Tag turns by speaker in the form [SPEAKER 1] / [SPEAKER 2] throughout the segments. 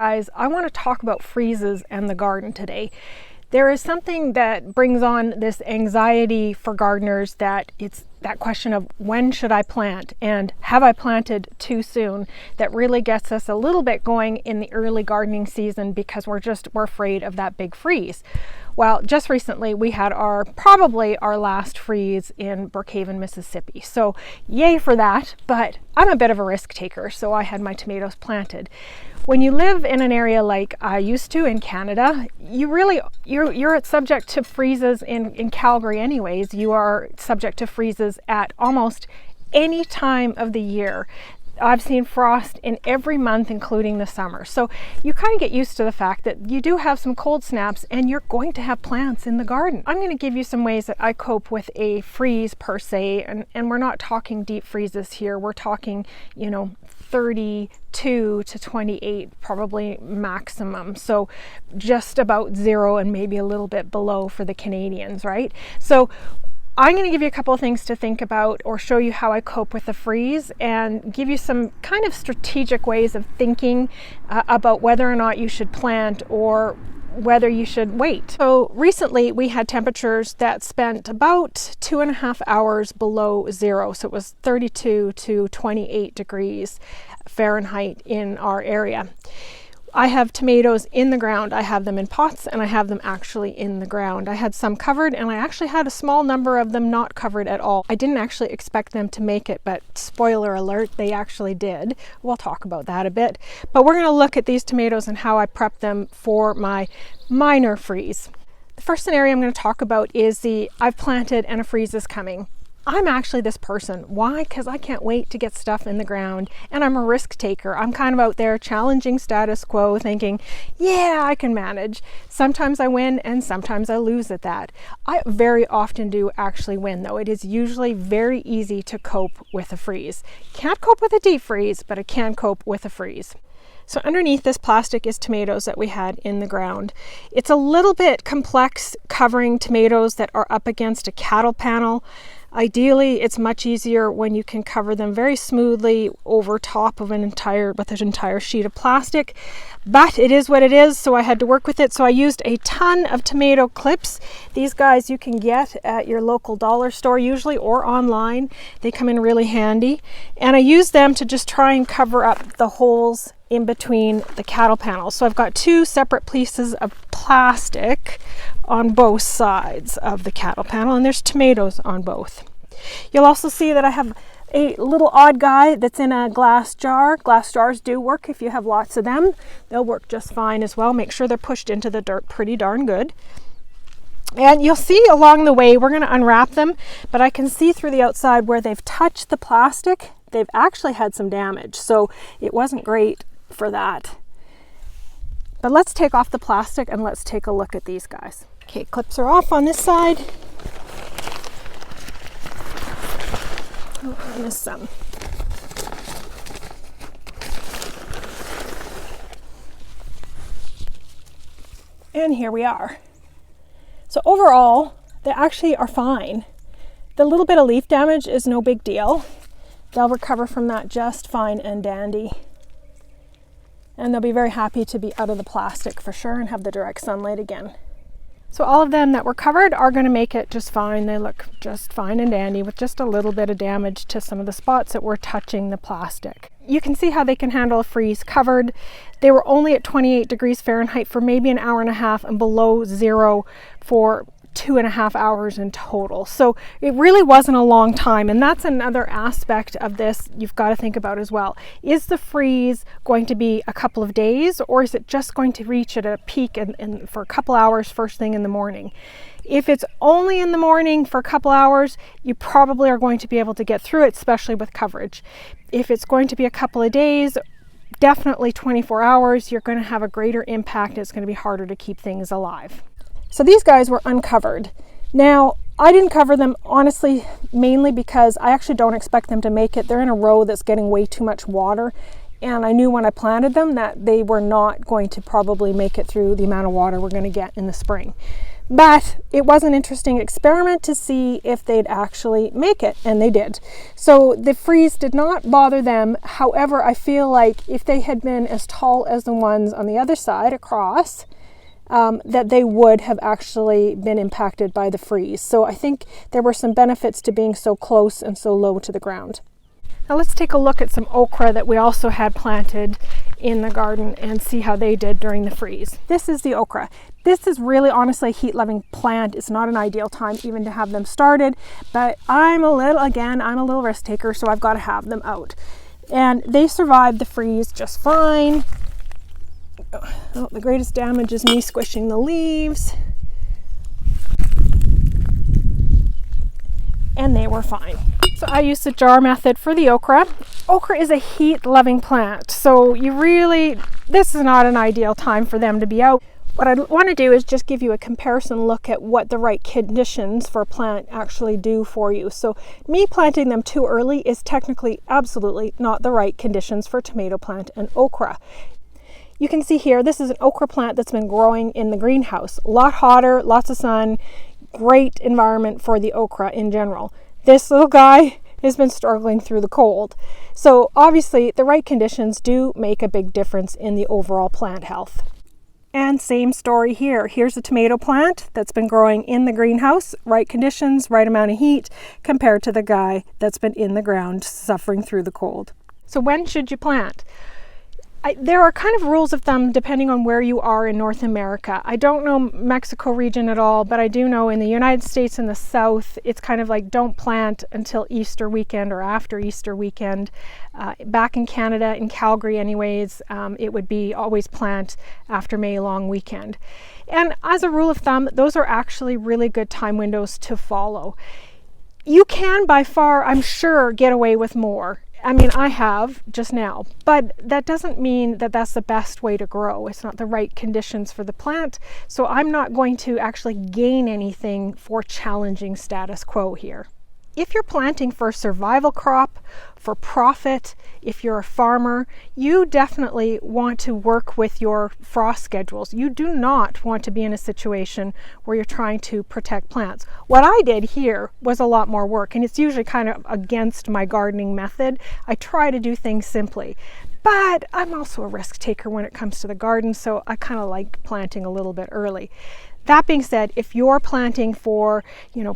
[SPEAKER 1] Guys, I want to talk about freezes and the garden today. There is something that brings on this anxiety for gardeners, that it's that question of when should I plant and have I planted too soon, that really gets us a little bit going in the early gardening season because we're afraid of that big freeze. Well, just recently we had probably our last freeze in Brookhaven, Mississippi. So yay for that, but I'm a bit of a risk taker, so I had my tomatoes planted. When you live in an area like I used to in Canada, you're subject to freezes in Calgary anyways. You are subject to freezes at almost any time of the year. I've seen frost in every month, including the summer. So you kind of get used to the fact that you do have some cold snaps and you're going to have plants in the garden. I'm going to give you some ways that I cope with a freeze per se, and we're not talking deep freezes here. We're talking, 32 to 28 probably maximum. So just about zero and maybe a little bit below for the Canadians, right? So I'm going to give you a couple of things to think about or show you how I cope with the freeze and give you some kind of strategic ways of thinking about whether or not you should plant or whether you should wait. So recently we had temperatures that spent about 2.5 hours below zero. So it was 32 to 28 degrees Fahrenheit in our area. I have tomatoes in the ground. I have them in pots and I have them actually in the ground. I had some covered and I actually had a small number of them not covered at all. I didn't actually expect them to make it, but spoiler alert, they actually did. We'll talk about that a bit. But we're going to look at these tomatoes and how I prep them for my minor freeze. The first scenario I'm going to talk about is I've planted and a freeze is coming. I'm actually this person. Why? Because I can't wait to get stuff in the ground, and I'm a risk taker. I'm kind of out there challenging status quo, thinking, yeah, I can manage. Sometimes I win and sometimes I lose at that. I very often do actually win, though. It is usually very easy to cope with a freeze. Can't cope with a deep freeze, but I can cope with a freeze. So underneath this plastic is tomatoes that we had in the ground. It's a little bit complex covering tomatoes that are up against a cattle panel. Ideally, it's much easier when you can cover them very smoothly over top of an entire sheet of plastic, but it is what it is, so I had to work with it. So I used a ton of tomato clips. These guys you can get at your local dollar store usually, or online. They come in really handy, and I used them to just try and cover up the holes in between the cattle panels. So I've got two separate pieces of plastic on both sides of the cattle panel, and there's tomatoes on both. You'll also see that I have a little odd guy that's in a glass jar. Glass jars do work if you have lots of them. They'll work just fine as well. Make sure they're pushed into the dirt pretty darn good. And you'll see along the way, we're going to unwrap them, but I can see through the outside where they've touched the plastic. They've actually had some damage, so it wasn't great for that. But let's take off the plastic and let's take a look at these guys. Okay, clips are off on this side. Oh, I missed some. And here we are. So overall, they actually are fine. The little bit of leaf damage is no big deal. They'll recover from that just fine and dandy. And they'll be very happy to be out of the plastic for sure and have the direct sunlight again. So all of them that were covered are going to make it just fine. They look just fine and dandy with just a little bit of damage to some of the spots that were touching the plastic. You can see how they can handle a freeze covered. They were only at 28 degrees Fahrenheit for maybe an hour and a half and below zero for 2.5 hours in total. So it really wasn't a long time, and that's another aspect of this you've got to think about as well. Is the freeze going to be a couple of days, or is it just going to reach at a peak and for a couple hours first thing in the morning? If it's only in the morning for a couple hours, you probably are going to be able to get through it, especially with coverage. If it's going to be a couple of days, definitely 24 hours, you're going to have a greater impact. It's going to be harder to keep things alive. So these guys were uncovered. Now, I didn't cover them, honestly, mainly because I actually don't expect them to make it. They're in a row that's getting way too much water, and I knew when I planted them that they were not going to probably make it through the amount of water we're going to get in the spring. But it was an interesting experiment to see if they'd actually make it, and they did. So the freeze did not bother them. However, I feel like if they had been as tall as the ones on the other side across, that they would have actually been impacted by the freeze. So I think there were some benefits to being so close and so low to the ground. Now let's take a look at some okra that we also had planted in the garden and see how they did during the freeze. This is the okra. This is really honestly a heat-loving plant. It's not an ideal time even to have them started, but I'm a little risk taker, so I've got to have them out. And they survived the freeze just fine. Oh, the greatest damage is me squishing the leaves. And they were fine. So I used the jar method for the okra. Okra is a heat-loving plant, so this is not an ideal time for them to be out. What I want to do is just give you a comparison look at what the right conditions for a plant actually do for you. So me planting them too early is technically absolutely not the right conditions for tomato plant and okra. You can see here, this is an okra plant that's been growing in the greenhouse. A lot hotter, lots of sun, great environment for the okra in general. This little guy has been struggling through the cold. So obviously the right conditions do make a big difference in the overall plant health. And same story here. Here's a tomato plant that's been growing in the greenhouse, right conditions, right amount of heat, compared to the guy that's been in the ground suffering through the cold. So when should you plant? There are kind of rules of thumb depending on where you are in North America. I don't know Mexico region at all, but I do know in the United States in the South, it's kind of like don't plant until Easter weekend or after Easter weekend. Back in Canada, in Calgary anyways, it would be always plant after May long weekend. And as a rule of thumb, those are actually really good time windows to follow. You can by far, I'm sure, get away with more. I mean, I have just now, but that doesn't mean that that's the best way to grow. It's not the right conditions for the plant. So I'm not going to actually gain anything for challenging status quo here. If you're planting for a survival crop, for profit, if you're a farmer, you definitely want to work with your frost schedules. You do not want to be in a situation where you're trying to protect plants. What I did here was a lot more work, and it's usually kind of against my gardening method. I try to do things simply, but I'm also a risk taker when it comes to the garden, so I kind of like planting a little bit early. That being said, if you're planting for,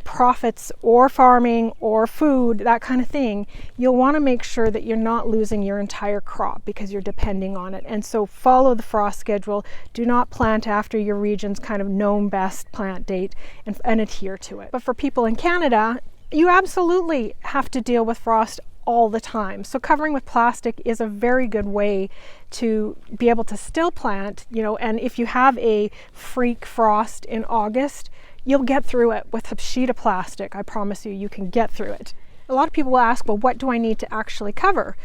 [SPEAKER 1] profits or farming or food, that kind of thing, you'll want to make sure that you're not losing your entire crop because you're depending on it. And so follow the frost schedule. Do not plant after your region's kind of known best plant date and adhere to it. But for people in Canada, you absolutely have to deal with frost all the time. So covering with plastic is a very good way to be able to still plant, and if you have a freak frost in August, you'll get through it with a sheet of plastic. I promise you can get through it. A lot of people will ask, well, what do I need to actually cover?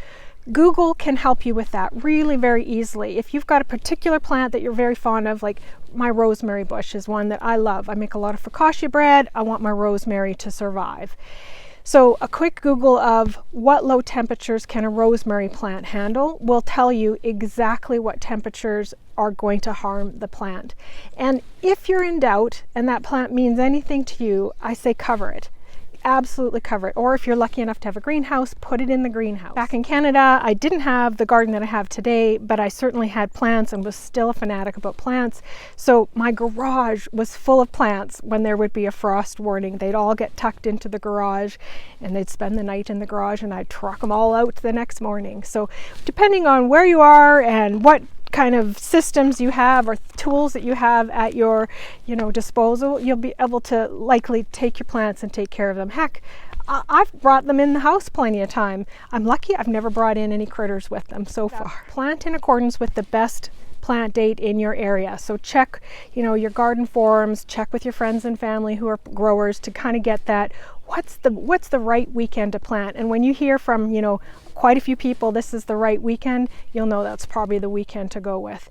[SPEAKER 1] Google can help you with that really very easily. If you've got a particular plant that you're very fond of, like my rosemary bush is one that I love. I make a lot of focaccia bread. I want my rosemary to survive. So a quick Google of what low temperatures can a rosemary plant handle will tell you exactly what temperatures are going to harm the plant. And if you're in doubt and that plant means anything to you, I say cover it. Absolutely cover it. Or if you're lucky enough to have a greenhouse, put it in the greenhouse. Back in Canada, I didn't have the garden that I have today, but I certainly had plants and was still a fanatic about plants. So my garage was full of plants when there would be a frost warning. They'd all get tucked into the garage and they'd spend the night in the garage and I'd truck them all out the next morning. So depending on where you are and what kind of systems you have or tools that you have at your disposal, you'll be able to likely take your plants and take care of them. Heck, I've brought them in the house plenty of time. I'm lucky I've never brought in any critters with them so far. Plant in accordance with the best plant date in your area. So check your garden forums, check with your friends and family who are growers to kind of get that what's the right weekend to plant. And when you hear from quite a few people this is the right weekend, you'll know that's probably the weekend to go with.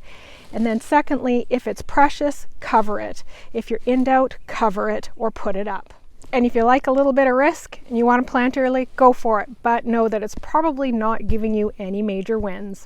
[SPEAKER 1] And then secondly, if it's precious, cover it. If you're in doubt, cover it or put it up. And if you like a little bit of risk and you want to plant early, go for it, but know that it's probably not giving you any major wins.